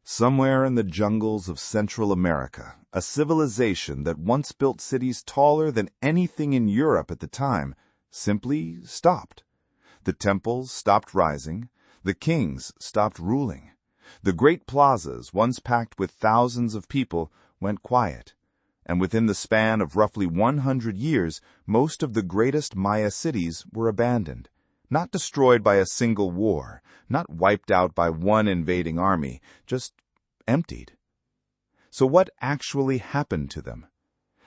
Somewhere in the jungles of Central America, a civilization that once built cities taller than anything in Europe at the time simply stopped. The temples stopped rising, the kings stopped ruling. The great plazas, once packed with thousands of people, went quiet. And within the span of roughly 100 years, most of the greatest Maya cities were abandoned. Not destroyed by a single war, not wiped out by one invading army, just emptied. So what actually happened to them?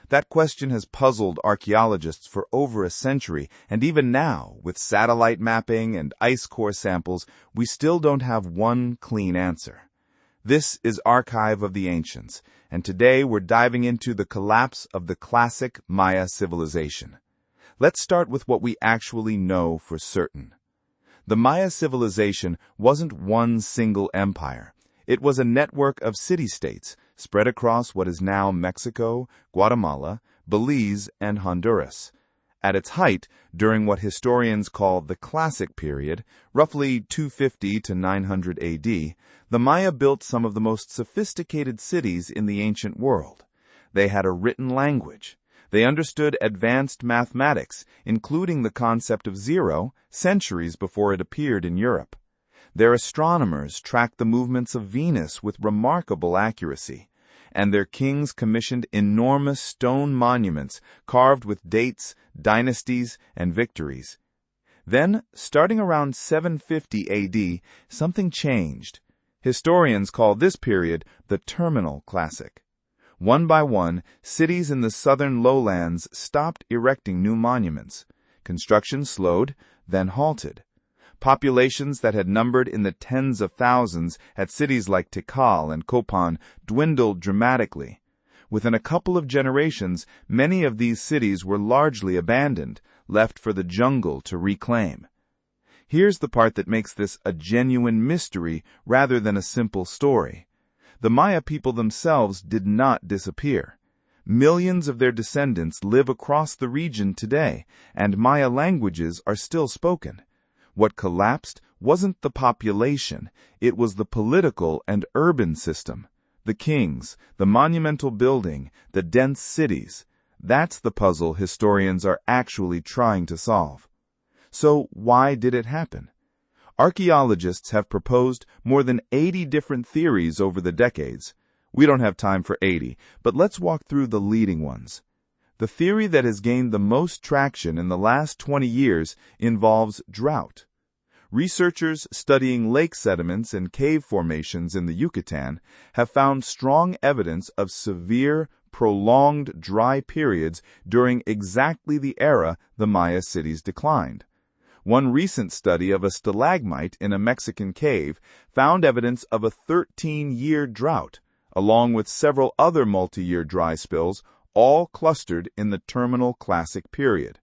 That question has puzzled archaeologists for over a century, and even now, with satellite mapping and ice core samples, we still don't have one clean answer. This is Archive of the Ancients, and today we're diving into the collapse of the classic Maya civilization. Let's start with what we actually know for certain. The Maya civilization wasn't one single empire. It was a network of city-states spread across what is now Mexico, Guatemala, Belize, and Honduras. At its height, during what historians call the Classic period, roughly 250 to 900 AD, the Maya built some of the most sophisticated cities in the ancient world. They had a written language. They understood advanced mathematics, including the concept of zero, centuries before it appeared in Europe. Their astronomers tracked the movements of Venus with remarkable accuracy, and their kings commissioned enormous stone monuments carved with dates, dynasties, and victories. Then, starting around 750 AD, something changed. Historians call this period the Terminal Classic. One by one, cities in the southern lowlands stopped erecting new monuments. Construction slowed, then halted. Populations that had numbered in the tens of thousands at cities like Tikal and Copan dwindled dramatically. Within a couple of generations, many of these cities were largely abandoned, left for the jungle to reclaim. Here's the part that makes this a genuine mystery rather than a simple story. The Maya people themselves did not disappear. Millions of their descendants live across the region today, and Maya languages are still spoken. What collapsed wasn't the population, it was the political and urban system. The kings, the monumental building, the dense cities. That's the puzzle historians are actually trying to solve. So why did it happen? Archaeologists have proposed more than 80 different theories over the decades. We don't have time for 80, but let's walk through the leading ones. The theory that has gained the most traction in the last 20 years involves drought. Researchers studying lake sediments and cave formations in the Yucatan have found strong evidence of severe, prolonged dry periods during exactly the era the Maya cities declined. One recent study of a stalagmite in a Mexican cave found evidence of a 13-year drought, along with several other multi-year dry spills, all clustered in the Terminal Classic period.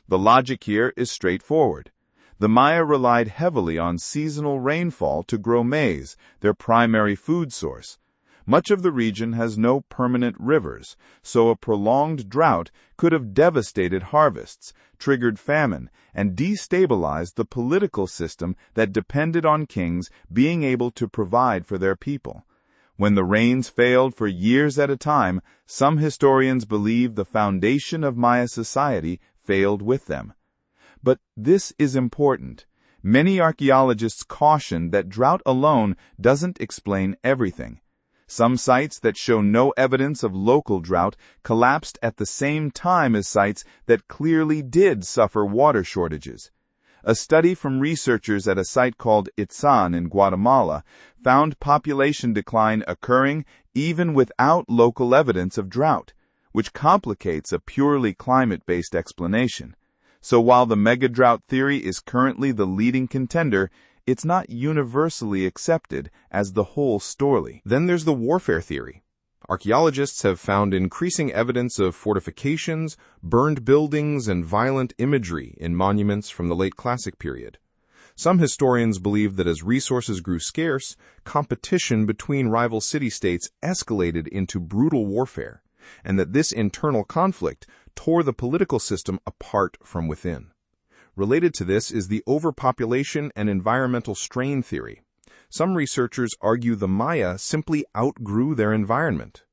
The logic here is straightforward. The Maya relied heavily on seasonal rainfall to grow maize, their primary food source. Much of the region has no permanent rivers, so a prolonged drought could have devastated harvests, triggered famine, and destabilized the political system that depended on kings being able to provide for their people. When the rains failed for years at a time, some historians believe the foundation of Maya society failed with them. But this is important. Many archaeologists caution that drought alone doesn't explain everything. Some sites that show no evidence of local drought collapsed at the same time as sites that clearly did suffer water shortages. A study from researchers at a site called Itzan in Guatemala found population decline occurring even without local evidence of drought, which complicates a purely climate-based explanation. So while the megadrought theory is currently the leading contender, it's not universally accepted as the whole story. Then there's the warfare theory. Archaeologists have found increasing evidence of fortifications, burned buildings, and violent imagery in monuments from the late Classic period. Some historians believe that as resources grew scarce, competition between rival city-states escalated into brutal warfare, and that this internal conflict tore the political system apart from within. Related to this is the overpopulation and environmental strain theory. Some researchers argue the Maya simply outgrew their environment.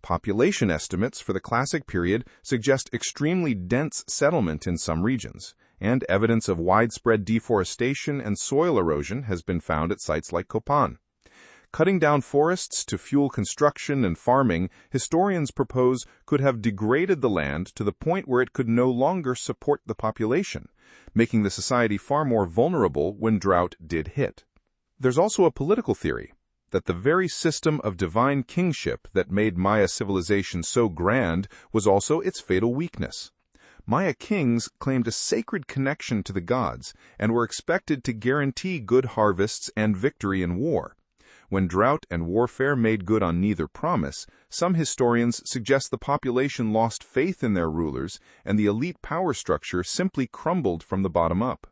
Population estimates for the Classic period suggest extremely dense settlement in some regions, and evidence of widespread deforestation and soil erosion has been found at sites like Copan. Cutting down forests to fuel construction and farming, historians propose could have degraded the land to the point where it could no longer support the population, making the society far more vulnerable when drought did hit. There's also a political theory that the very system of divine kingship that made Maya civilization so grand was also its fatal weakness. Maya kings claimed a sacred connection to the gods and were expected to guarantee good harvests and victory in war. When drought and warfare made good on neither promise, some historians suggest the population lost faith in their rulers and the elite power structure simply crumbled from the bottom up.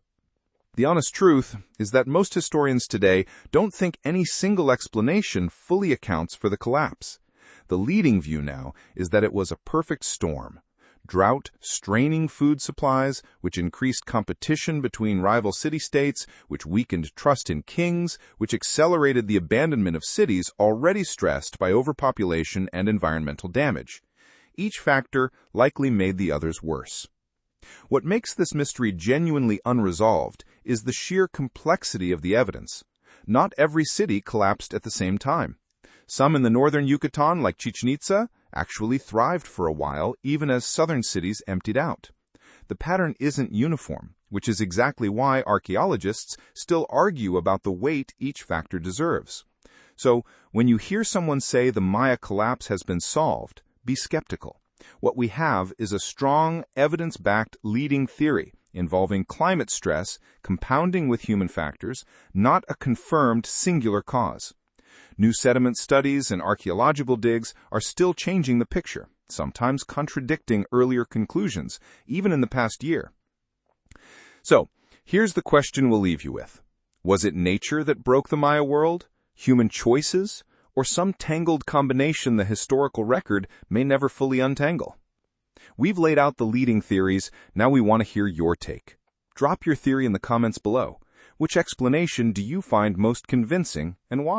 The honest truth is that most historians today don't think any single explanation fully accounts for the collapse. The leading view now is that it was a perfect storm. Drought straining food supplies, which increased competition between rival city-states, which weakened trust in kings, which accelerated the abandonment of cities already stressed by overpopulation and environmental damage. Each factor likely made the others worse. What makes this mystery genuinely unresolved is the sheer complexity of the evidence. Not every city collapsed at the same time. Some in the northern Yucatan, like Chichen Itza, actually thrived for a while, even as southern cities emptied out. The pattern isn't uniform, which is exactly why archaeologists still argue about the weight each factor deserves. So, when you hear someone say the Maya collapse has been solved, be skeptical. What we have is a strong, evidence-backed leading theory involving climate stress compounding with human factors, not a confirmed singular cause. New sediment studies and archaeological digs are still changing the picture, sometimes contradicting earlier conclusions, even in the past year. So, here's the question we'll leave you with. Was it nature that broke the Maya world, human choices, or some tangled combination the historical record may never fully untangle? We've laid out the leading theories, now we want to hear your take. Drop your theory in the comments below. Which explanation do you find most convincing, and why?